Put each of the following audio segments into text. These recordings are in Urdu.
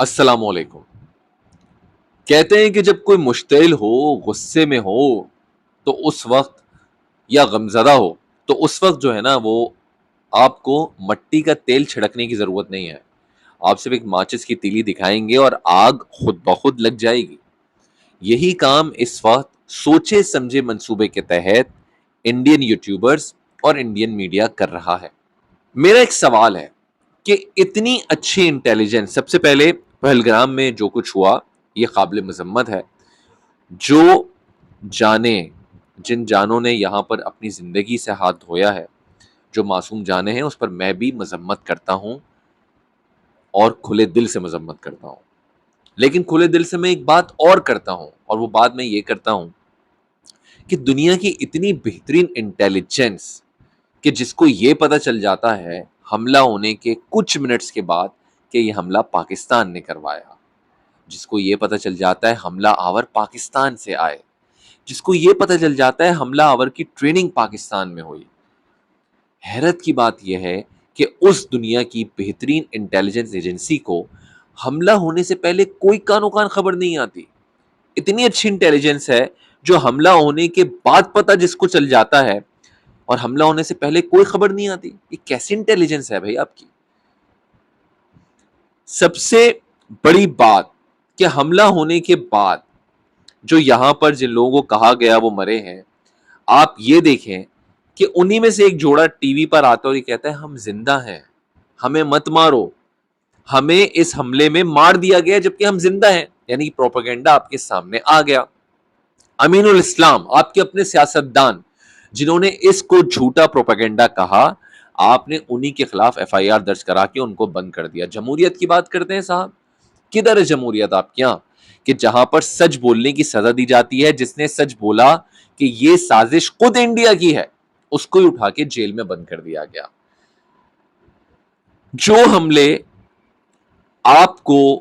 السلام علیکم. کہتے ہیں کہ جب کوئی مشتعل ہو، غصے میں ہو، تو اس وقت یا غمزدہ ہو تو اس وقت جو ہے نا وہ آپ کو مٹی کا تیل چھڑکنے کی ضرورت نہیں ہے. آپ صرف ایک ماچس کی تیلی دکھائیں گے اور آگ خود بخود لگ جائے گی. یہی کام اس وقت سوچے سمجھے منصوبے کے تحت انڈین یوٹیوبرز اور انڈین میڈیا کر رہا ہے. میرا ایک سوال ہے کہ اتنی اچھی انٹیلیجنس، سب سے پہلے پہلگام میں جو کچھ ہوا یہ قابل مذمت ہے. جو جانے، جن جانوں نے یہاں پر اپنی زندگی سے ہاتھ دھویا ہے، جو معصوم جانے ہیں، اس پر میں بھی مذمت کرتا ہوں اور کھلے دل سے مذمت کرتا ہوں. لیکن کھلے دل سے میں ایک بات اور کرتا ہوں، اور وہ بات میں یہ کرتا ہوں کہ دنیا کی اتنی بہترین انٹیلیجنس کہ جس کو یہ پتہ چل جاتا ہے حملہ ہونے کے کچھ منٹس کے بعد کہ یہ حملہ پاکستان نے کروایا، جس کو یہ پتہ چل جاتا ہے حملہ آور پاکستان سے آئے، جس کو یہ پتہ چل جاتا ہے حملہ آور کی ٹریننگ پاکستان میں ہوئی. حیرت کی بات یہ ہے کہ اس دنیا کی بہترین انٹیلیجنس ایجنسی کو حملہ ہونے سے پہلے کوئی کانو کان خبر نہیں آتی. اتنی اچھی انٹیلیجنس ہے جو حملہ ہونے کے بعد پتہ جس کو چل جاتا ہے اور حملہ ہونے سے پہلے کوئی خبر نہیں آتی. یہ کیسی انٹیلیجنس ہے بھائی آپ کی؟ سب سے بڑی بات کہ حملہ ہونے کے بعد جو یہاں پر جن لوگوں کو کہا گیا وہ مرے ہیں، آپ یہ دیکھیں کہ انہی میں سے ایک جوڑا ٹی وی پر آتا اور یہ کہتا ہے ہم زندہ ہیں، ہمیں مت مارو، ہمیں اس حملے میں مار دیا گیا جبکہ ہم زندہ ہیں. یعنی پروپیگنڈا آپ کے سامنے آ گیا. امین الاسلام، آپ کے اپنے سیاستدان جنہوں نے اس کو جھوٹا پروپیگنڈا کہا، آپ نے انہی کے خلاف ایف آئی آر درج کرا کے ان کو بند کر دیا. جمہوریت کی بات کرتے ہیں صاحب، کدھر ہے جمہوریت آپ کے یہاں کہ جہاں پر سچ بولنے کی سزا دی جاتی ہے؟ جس نے سچ بولا کہ یہ سازش خود انڈیا کی ہے، اس کو ہی اٹھا کے جیل میں بند کر دیا گیا. جو حملے آپ کو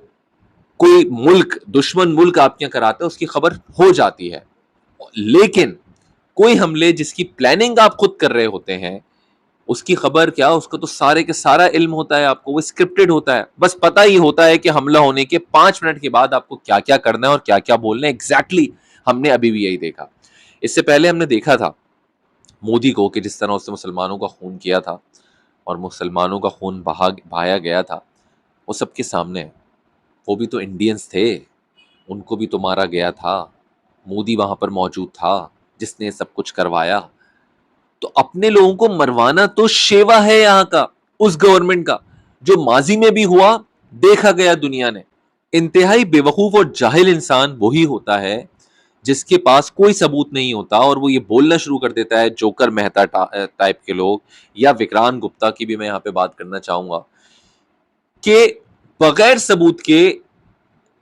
کوئی ملک، دشمن ملک آپ کے یہاں کراتا ہے اس کی خبر ہو جاتی ہے، لیکن کوئی حملے جس کی پلاننگ آپ خود کر رہے ہوتے ہیں اس کی خبر کیا؟ اس کا تو سارے کے سارا علم ہوتا ہے آپ کو، وہ اسکرپٹڈ ہوتا ہے. بس پتہ ہی ہوتا ہے کہ حملہ ہونے کے 5 منٹ کے بعد آپ کو کیا کیا کرنا ہے اور کیا کیا بولنا ہے. ایگزیکٹلی ہم نے ابھی بھی یہی دیکھا. اس سے پہلے ہم نے دیکھا تھا مودی کو کہ جس طرح اس نے مسلمانوں کا خون کیا تھا اور مسلمانوں کا خون بہایا گیا تھا، وہ سب کے سامنے ہے. وہ بھی تو انڈینز تھے، ان کو بھی تو مارا گیا تھا. مودی وہاں پر موجود تھا جس نے سب کچھ کروایا. تو اپنے لوگوں کو مروانا تو شیوا ہے یہاں کا، اس گورنمنٹ کا، جو ماضی میں بھی ہوا، دیکھا گیا دنیا نے. انتہائی بے وقوف اور جاہل انسان وہی ہوتا ہے جس کے پاس کوئی ثبوت نہیں ہوتا اور وہ یہ بولنا شروع کر دیتا ہے. جوکر مہتا ٹائپ کے لوگ، یا وکرانت گپتا کی بھی میں یہاں پہ بات کرنا چاہوں گا، کہ بغیر ثبوت کے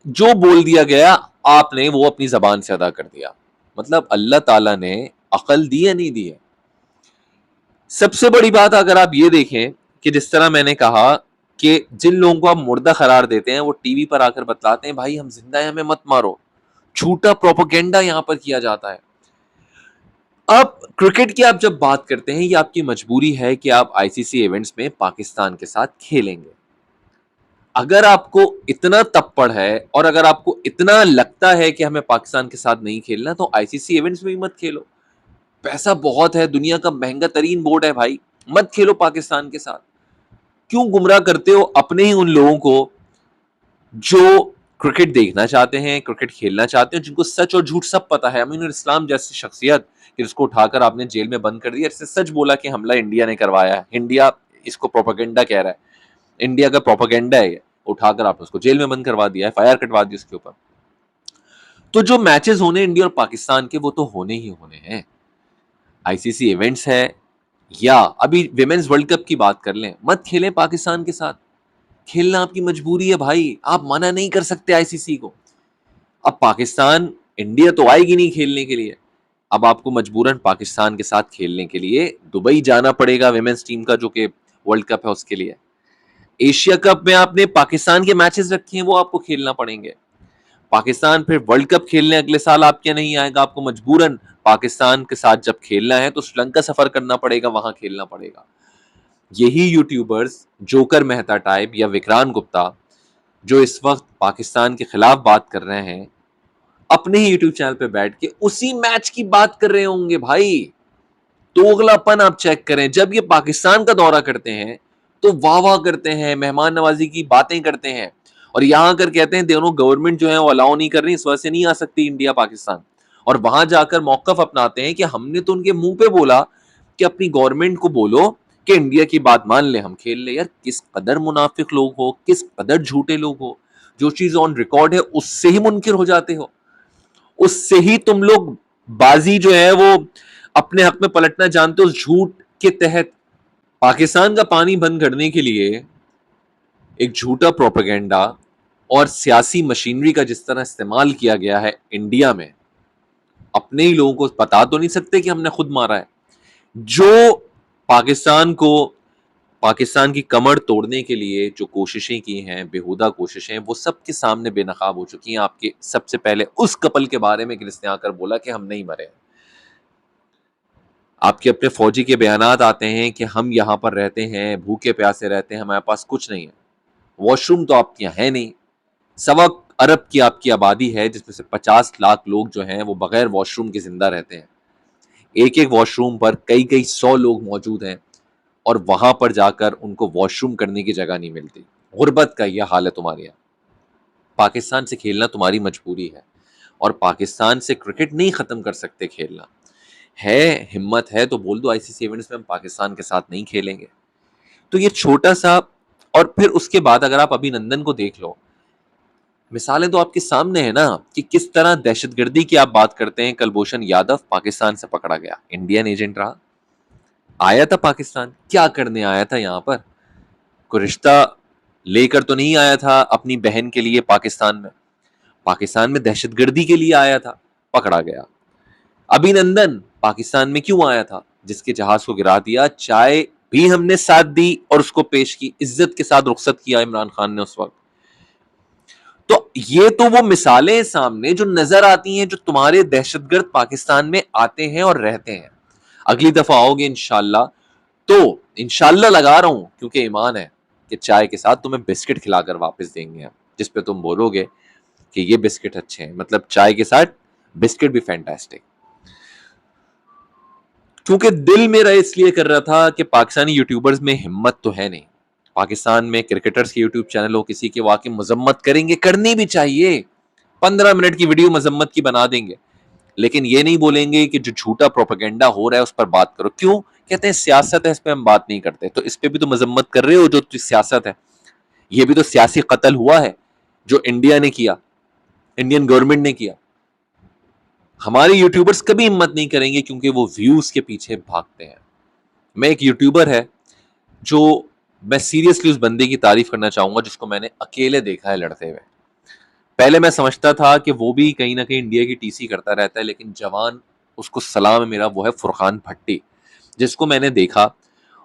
جو بول دیا گیا آپ نے وہ اپنی زبان سے ادا کر دیا. مطلب اللہ تعالیٰ نے عقل دی یا نہیں دی ہے؟ سب سے بڑی بات اگر آپ یہ دیکھیں کہ جس طرح میں نے کہا کہ جن لوگوں کو آپ مردہ قرار دیتے ہیں وہ ٹی وی پر آ کر بتلاتے ہیں بھائی ہم زندہ ہیں، ہمیں مت مارو. جھوٹا پروپیگنڈا یہاں پر کیا جاتا ہے. اب کرکٹ کی آپ جب بات کرتے ہیں، یہ آپ کی مجبوری ہے کہ آپ آئی سی سی ایونٹس میں پاکستان کے ساتھ کھیلیں گے. اگر آپ کو اتنا تپڑ ہے اور اگر آپ کو اتنا لگتا ہے کہ ہمیں پاکستان کے ساتھ نہیں کھیلنا تو آئی سی سی ایونٹس میں بھی مت کھیلو. پیسہ بہت ہے، دنیا کا مہنگا ترین بورڈ ہے بھائی، مت کھیلو پاکستان کے ساتھ. کیوں گمراہ کرتے ہو اپنے ہی ان لوگوں کو جو کرکٹ دیکھنا چاہتے ہیں، کرکٹ کھیلنا چاہتے ہیں، جن کو سچ اور جھوٹ سب پتا ہے؟ امین الاسلام جیسی شخصیت کہ جس کو اٹھا کر آپ نے جیل میں بند کر دیا، اس نے سچ بولا کہ حملہ انڈیا نے کروایا ہے، انڈیا اس کو پروپیگنڈا کہہ رہا ہے، انڈیا کا پروپیگنڈا ہے، اٹھا کر آپ نے اس کو جیل میں بند کروا دیا ہے، ایف آئی آر کٹوا دی اس کے اوپر. تو جو میچز ہونے انڈیا اور پاکستان کے وہ تو ہونے ہی ہونے ہیں. آئی سی سی ایونٹس ہے یا ابھی ویمنز ورلڈ کپ کی بات کر لیں، مت کھیلیں پاکستان کے ساتھ. کھیلنا آپ کی مجبوری ہے بھائی، آپ منع نہیں کر سکتے آئی سی سی کو. اب پاکستان، انڈیا تو آئے گی نہیں کھیلنے کے لیے، اب آپ کو مجبوراً پاکستان کے ساتھ کھیلنے کے لیے دبئی جانا پڑے گا ویمنز ٹیم کا جو کہ ورلڈ کپ ہے اس کے لیے. ایشیا کپ میں آپ نے پاکستان کے میچز رکھے ہیں، وہ آپ کو کھیلنا پڑیں گے. پاکستان پھر ورلڈ کپ کھیلنے اگلے سال آپ کے نہیں آئے گا، آپ کو مجبوراً پاکستان کے ساتھ جب کھیلنا ہے تو سری لنکا سفر کرنا پڑے گا، وہاں کھیلنا پڑے گا. یہی یوٹیوبرز جوکر مہتا ٹائپ یا وکرانت گپتا جو اس وقت پاکستان کے خلاف بات کر رہے ہیں اپنے ہی یوٹیوب چینل پہ بیٹھ کے اسی میچ کی بات کر رہے ہوں گے. بھائی توغلا پن آپ چیک کریں, جب یہ پاکستان کا دورہ کرتے ہیں تو واہ واہ کرتے ہیں, مہمان نوازی کی باتیں کرتے ہیں, اور یہاں کر کہتے ہیں دونوں گورنمنٹ جو ہے وہ الاؤ نہیں کر رہی, اس وجہ سے نہیں آ سکتی انڈیا پاکستان. اور وہاں جا کر موقف اپناتے ہیں کہ ہم نے تو ان کے منہ پہ بولا کہ اپنی گورنمنٹ کو بولو کہ انڈیا کی بات مان لیں, ہم کھیل لیں. یار کس قدر منافق لوگ ہو, کس قدر جھوٹے لوگ ہو, جو چیز آن ریکارڈ ہے اس سے ہی منکر ہو جاتے ہو, اس سے ہی تم لوگ بازی جو ہے وہ اپنے حق میں پلٹنا جانتے ہو اس جھوٹ کے تحت. پاکستان کا پانی بند کرنے کے لیے ایک جھوٹا پروپیگنڈا اور سیاسی مشینری کا جس طرح استعمال کیا گیا ہے انڈیا میں, اپنے ہی لوگوں کو بتا تو نہیں سکتے کہ ہم نے خود مارا ہے. جو پاکستان کو, پاکستان کی کمر توڑنے کے لیے جو کوششیں کی ہیں, بےہودہ کوششیں, وہ سب کے سامنے بے نقاب ہو چکی ہیں. آپ کے سب سے پہلے اس کپل کے بارے میں جس نے آ کر بولا کہ ہم نہیں مرے. آپ کے اپنے فوجی کے بیانات آتے ہیں کہ ہم یہاں پر رہتے ہیں, بھوکے پیاسے رہتے ہیں, ہمارے پاس کچھ نہیں ہے. واش روم تو آپ کے یہاں ہے نہیں. 1.25 ارب کی آپ کی آبادی ہے جس میں سے 50 لاکھ لوگ جو ہیں وہ بغیر واش روم کے زندہ رہتے ہیں. ایک ایک واش روم پر کئی کئی 100 لوگ موجود ہیں, اور وہاں پر جا کر ان کو واش روم کرنے کی جگہ نہیں ملتی. غربت کا یہ حال ہے تمہارے یہاں. پاکستان سے کھیلنا تمہاری مجبوری ہے, اور پاکستان سے کرکٹ نہیں ختم کر سکتے کھیلنا. ہے ہمت ہے تو بول دو آئی سی سی ایونٹس میں ہم پاکستان کے ساتھ نہیں کھیلیں گے. تو یہ چھوٹا سا, اور پھر اس کے بعد اگر آپ ابھی نندن کو دیکھ لو, مثالیں تو آپ کے سامنے ہیں نا کہ کس طرح دہشت گردی کی آپ بات کرتے ہیں. کلبھوشن یادو پاکستان سے پکڑا گیا, انڈین ایجنٹ رہا, آیا تھا پاکستان, کیا کرنے آیا تھا یہاں پر؟ کوئی رشتہ لے کر تو نہیں آیا تھا اپنی بہن کے لیے پاکستان میں, پاکستان میں دہشت گردی کے لیے آیا تھا, پکڑا گیا. ابھی نندن پاکستان میں کیوں آیا تھا؟ جس کے جہاز کو گرا دیا, چائے بھی ہم نے ساتھ دی اور اس کو پیش کی, عزت کے ساتھ رخصت کیا عمران خان نے اس وقت. تو یہ تو وہ مثالیں سامنے جو نظر آتی ہیں جو تمہارے دہشت گرد پاکستان میں آتے ہیں اور رہتے ہیں. اگلی دفعہ آؤ گے انشاءاللہ, تو انشاءاللہ لگا رہا ہوں کیونکہ ایمان ہے کہ چائے کے ساتھ تمہیں بسکٹ کھلا کر واپس دیں گے, جس پہ تم بولو گے کہ یہ بسکٹ اچھے ہیں, مطلب چائے کے ساتھ بسکٹ بھی فینٹاسٹک. کیونکہ دل میرا اس لیے کر رہا تھا کہ پاکستانی یوٹیوبرز میں ہمت تو ہے نہیں. پاکستان میں کرکٹرز کے یوٹیوب چینل ہو, کسی کے واقعی مذمت کریں گے, کرنی بھی چاہیے, 15 منٹ کی ویڈیو مذمت کی بنا دیں گے, لیکن یہ نہیں بولیں گے کہ جو جھوٹا پروپیگنڈا ہو رہا ہے اس پر بات کرو. کیوں کہتے ہیں سیاست ہے, اس پہ ہم بات نہیں کرتے. تو اس پہ بھی تو مذمت کر رہے ہو جو سیاست ہے. یہ بھی تو سیاسی قتل ہوا ہے جو انڈیا نے کیا, انڈین گورنمنٹ نے کیا. ہمارے یوٹیوبرز کبھی ہمت نہیں کریں گے کیونکہ وہ ویوز کے پیچھے بھاگتے ہیں. میں ایک یوٹیوبر ہے جو میں سیریسلی اس بندے کی تعریف کرنا چاہوں گا جس کو میں نے اکیلے دیکھا ہے لڑتے ہوئے. پہلے میں سمجھتا تھا کہ وہ بھی کہیں نہ کہیں انڈیا کی ٹی سی کرتا رہتا ہے, لیکن جوان اس کو سلام ہے میرا, وہ ہے فرقان بھٹی, جس کو میں نے دیکھا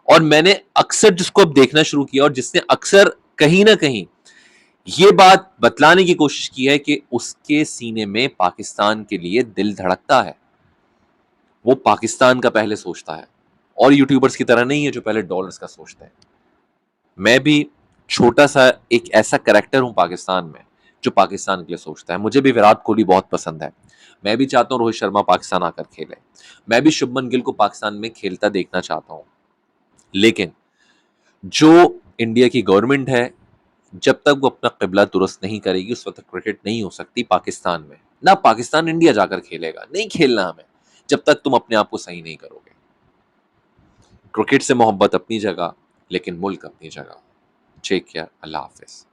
اور میں نے اکثر جس کو اب دیکھنا شروع کیا, اور جس نے اکثر کہیں نہ کہیں یہ بات بتلانے کی کوشش کی ہے کہ اس کے سینے میں پاکستان کے لیے دل دھڑکتا ہے, وہ پاکستان کا پہلے سوچتا ہے, اور یوٹیوبرز کی طرح نہیں ہے جو پہلے ڈالرز کا سوچتے ہیں. میں بھی چھوٹا سا ایک ایسا کریکٹر ہوں پاکستان میں جو پاکستان کے لیے سوچتا ہے. مجھے بھی وراٹ کوہلی بہت پسند ہے, میں بھی چاہتا ہوں روہت شرما پاکستان آ کر کھیلے, میں بھی شبمن گل کو پاکستان میں کھیلتا دیکھنا چاہتا ہوں. لیکن جو انڈیا کی گورنمنٹ ہے, جب تک وہ اپنا قبلہ درست نہیں کرے گی اس وقت کرکٹ نہیں ہو سکتی پاکستان میں. نہ پاکستان انڈیا جا کر کھیلے گا, نہیں کھیلنا ہمیں جب تک تم اپنے آپ کو صحیح نہیں کرو گے. کرکٹ سے محبت اپنی جگہ, لیکن ملک اپنی جگہ. ٹیک کیئر, اللہ حافظ.